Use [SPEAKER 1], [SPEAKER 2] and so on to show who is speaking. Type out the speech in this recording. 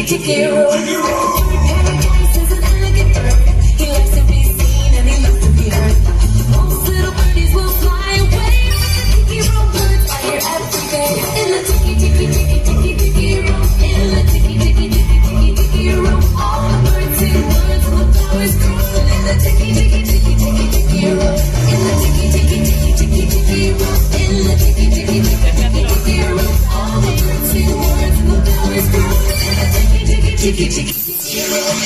[SPEAKER 1] Tiki room. Paradise is an elegant bird. He likes to be seen and he loves to be heard. Most little birdies will fly away. Tiki room birds are here every day. In the tiki room. In the tiki room. All the birds sing words and the flowers grow. In the tiki room. In the tiki room. In the tiki room. All the birds sing words and the flowers grow. Tiki tiki tiki